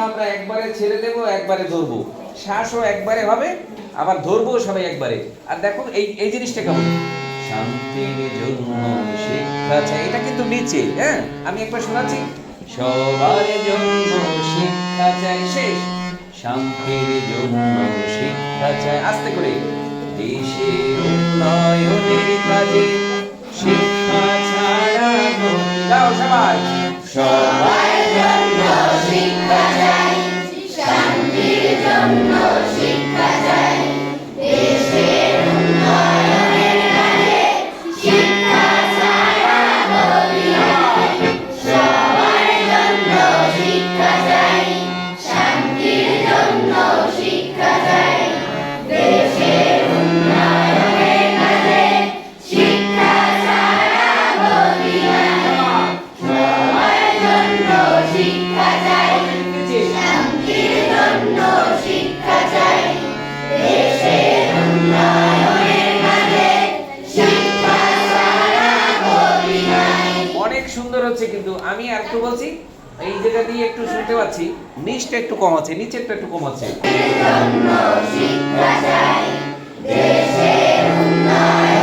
আমরা একবারে ছেড়ে দেব, একবারে ধরবো, শ্বাসও একবারে হবে, আবার ধরবো সবাই একবারে। আর দেখো এই এই জিনিসটা কেমন, শান্তির জন্য শিক্ষা চাই, এটা কিন্তু নিচে। হ্যাঁ, আমি একবার শোনাচ্ছি, সবার জন্য শিক্ষা চাই, শেষ, শান্তির জন্য শিক্ষা চাই, আস্তে করে, দেশের উন্নয়নের কাজে শিক্ষা ছাড়া গতি, গাও সবাই, সবার জন্য শিক্ষা চাই, শান্তির জন্য শিক্ষা চাই, দেশের উন্নয়নের কাজে শিক্ষা ছাড়া গতি নাই, সবার জন্য শিক্ষা চাই, শান্তির জন্য শিক্ষা চাই, দেশের উন্নয়নের কাজে শিক্ষা ছাড়া গতি নাই, সবার জন্য শিক্ষা চাই, শান্তির জন্য শিক্ষা চাই, দেশের উন্নয়নের কাজে শিক্ষা ছাড়া গতি নাই। অনেক সুন্দর হচ্ছে, কিন্তু আমি আর একটু বলছি, এই জায়গা দিয়ে একটু শুনতে পাচ্ছি নিচটা একটু কম আছে, নিচেরটা একটু কম আছে। জন্য শিক্ষা চাই, দেশের উন্নয়নের